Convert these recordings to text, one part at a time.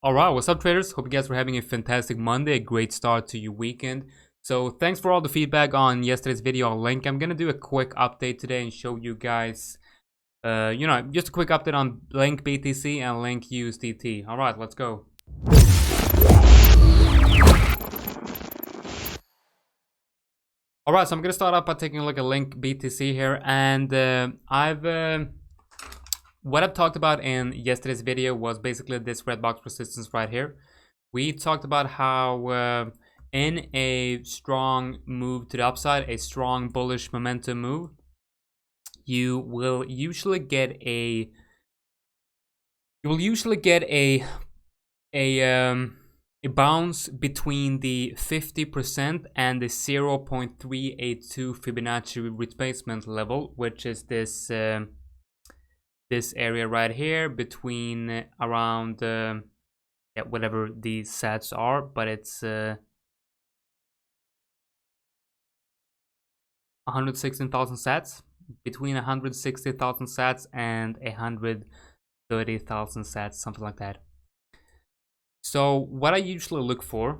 Alright, what's up traders? Hope you guys were having a fantastic Monday, a great start to your weekend. So thanks for all the feedback on yesterday's video on Link. I'm gonna do a quick update today and show you guys, just a quick update on Link BTC and Link USDT. Alright, let's go. Alright, so I'm gonna start off by taking a look at Link BTC here, and what I've talked about in yesterday's video was basically this red box resistance right here. We talked about how in a strong move to the upside, a strong bullish momentum move, you will usually get a bounce between the 50% and the 0.382 Fibonacci retracement level, which is this this area right here between around whatever these sats are, but it's 116,000 sats, between 160,000 sats and 130,000 sats, something like that. So what I usually look for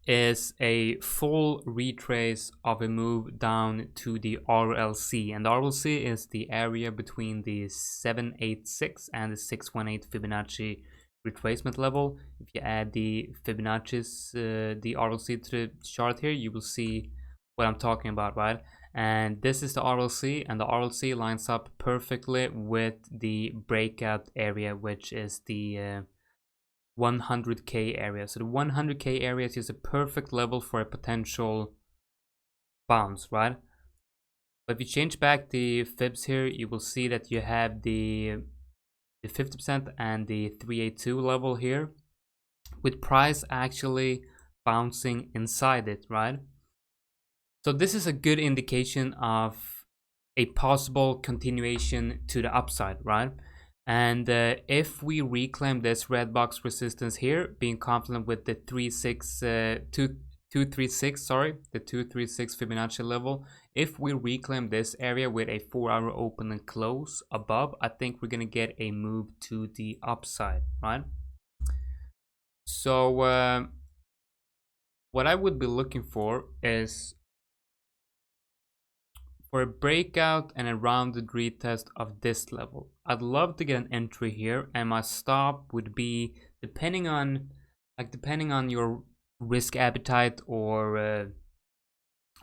is a full retrace of a move down to the RLC, and the RLC is the area between the 786 and the 618 Fibonacci retracement level. If you add the Fibonacci's the RLC to the chart here, you will see what I'm talking about, right? And this is the RLC, and the RLC lines up perfectly with the breakout area, which is the 100k area. So the 100k area is just a perfect level for a potential bounce, right? But if you change back the fibs here, you will see that you have the 50% and the 382 level here, with price actually bouncing inside it, right? So this is a good indication of a possible continuation to the upside, right? And if we reclaim this red box resistance here, being confident with the 236 Fibonacci level, if we reclaim this area with a 4-hour open and close above, I think we're gonna get a move to the upside, right? So what I would be looking for is for a breakout and a rounded retest of this level. I'd love to get an entry here, and my stop would be depending on your risk appetite or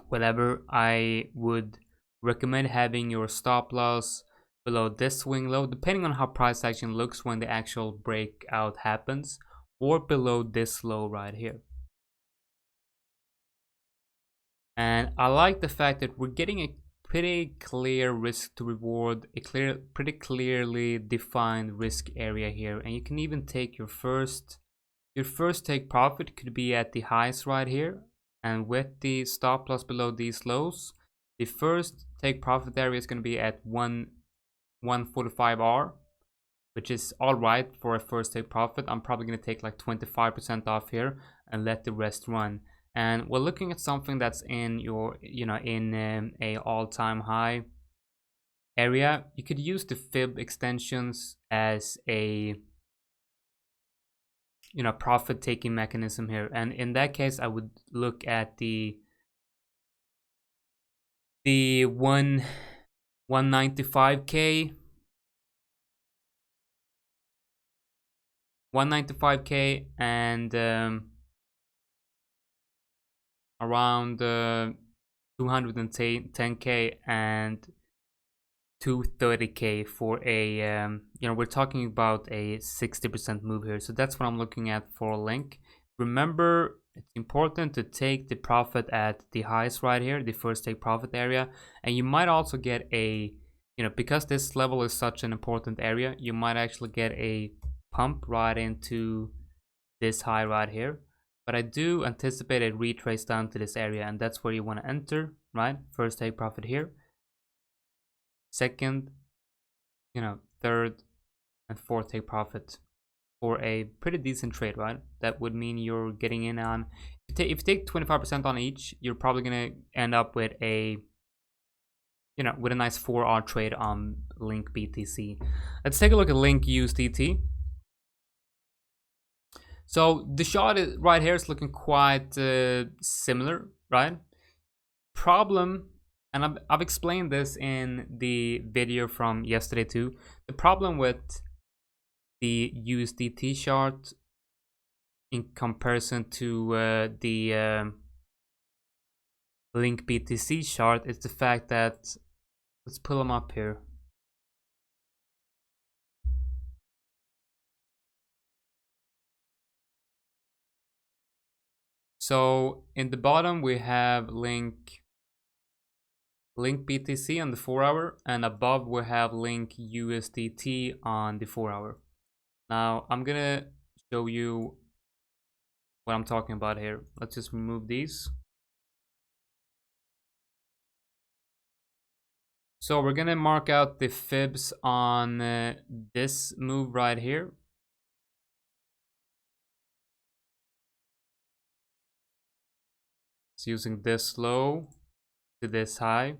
whatever. I would recommend having your stop loss below this swing low, depending on how price action looks when the actual breakout happens, or below this low right here. And I like the fact that we're getting a pretty clear risk to reward, pretty clearly defined risk area here, and you can even take your first take profit could be at the highs right here, and with the stop loss below these lows, the first take profit area is going to be at 145R, which is all right for a first take profit. I'm probably going to take like 25% off here and let the rest run. And we're looking at something that's in your, in a all-time high area. You could use the fib extensions as a, profit-taking mechanism here. And in that case, I would look at the 195k, 195k, and around 210k and 230k for a we're talking about a 60% move here. So that's what I'm looking at for Link. Remember, it's important to take the profit at the highs right here, the first take profit area, and you might also get a, because this level is such an important area, you might actually get a pump right into this high right here. But I do anticipate a retrace down to this area, and that's where you want to enter, right? First take profit here, second, third and fourth take profit for a pretty decent trade, right? That would mean you're getting in on, if you take 25% on each, you're probably gonna end up with a, with a nice 4-hour trade on Link BTC. Let's take a look at Link USDT. So the shot right here is looking quite similar, right? Problem, and I've explained this in the video from yesterday too. The problem with the USDT chart in comparison to the Link BTC chart is the fact that, let's pull them up here. So in the bottom we have Link BTC on the 4-hour, and above we have Link USDT on the 4-hour. Now I'm gonna show you what I'm talking about here. Let's just remove these. So we're gonna mark out the fibs on this move right here. It's using this low to this high.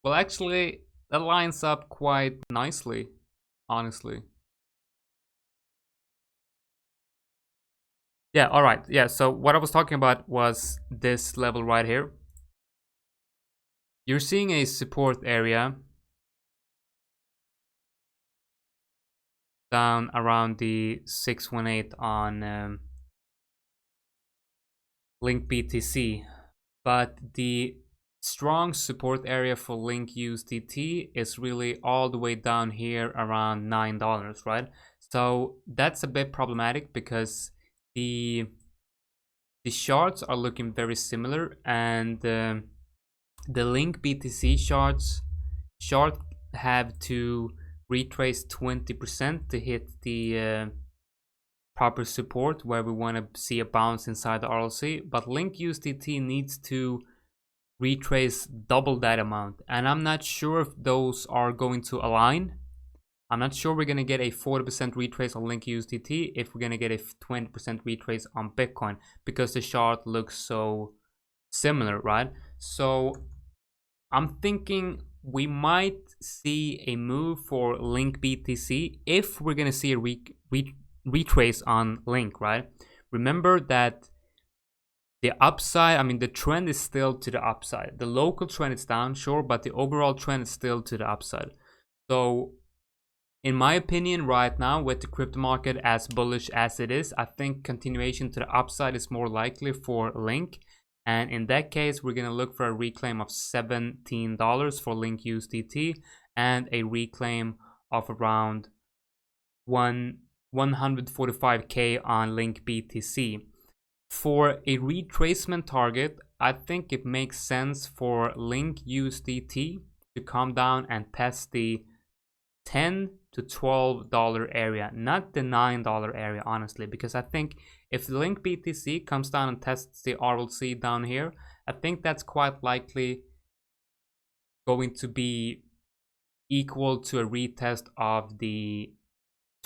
Well, actually, that lines up quite nicely, honestly. Yeah, all right. Yeah, so what I was talking about was this level right here. You're seeing a support area down around the 618 on Link BTC, but the strong support area for Link USDT is really all the way down here around $9, right? So that's a bit problematic because the charts are looking very similar, and the Link BTC chart have to retrace 20% to hit the proper support where we want to see a bounce inside the RLC, but Link USDT needs to retrace double that amount, and I'm not sure if those are going to align. I'm not sure we're going to get a 40% retrace on Link USDT if we're going to get a 20% retrace on Bitcoin, because the chart looks so similar, right? So I'm thinking we might see a move for Link BTC if we're going to see a retrace on Link, right? Remember that the upside, I mean, the trend is still to the upside. The local trend is down, sure, but the overall trend is still to the upside. So in my opinion, right now, with the crypto market as bullish as it is, I think continuation to the upside is more likely for Link. And in that case, we're going to look for a reclaim of $17 for Link USDT and a reclaim of around 145K on Link BTC. For a retracement target, I think it makes sense for Link USDT to come down and test the $10 to $12 area, not the $9 area, honestly, because I think if the Link BTC comes down and tests the RLC down here, I think that's quite likely going to be equal to a retest of the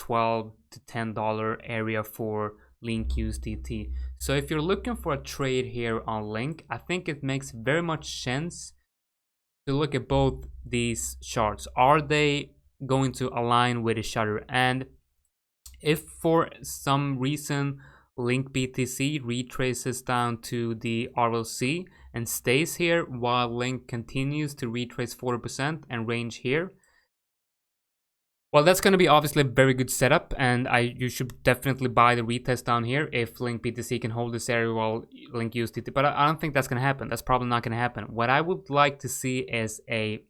$12 to $10 area for Link USDT. So if you're looking for a trade here on Link, I think it makes very much sense to look at both these charts. Are they going to align with each other? And if for some reason Link BTC retraces down to the RLC and stays here while Link continues to retrace 40% and range here, well, that's going to be obviously a very good setup, and you should definitely buy the retest down here if Link BTC can hold this area while Link USDT. But I don't think that's going to happen. That's probably not going to happen. What I would like to see is a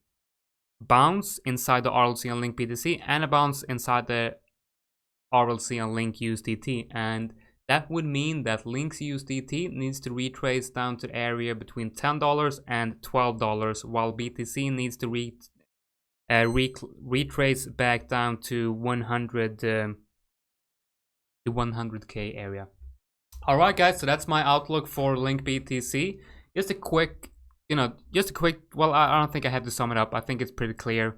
bounce inside the RLC on Link BTC and a bounce inside the RLC on Link USDT, and that would mean that Link's USDT needs to retrace down to the area between $10 and $12, while BTC needs to retrace back down to 100K area. All right, guys, so that's my outlook for Link BTC. Just a quick, well, I don't think I have to sum it up. I think it's pretty clear.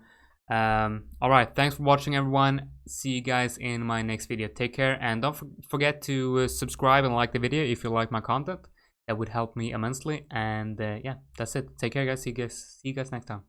All right, thanks for watching, everyone. See you guys in my next video. Take care, and don't forget to subscribe and like the video if you like my content. That would help me immensely. And yeah, that's it. Take care, guys. See you guys next time.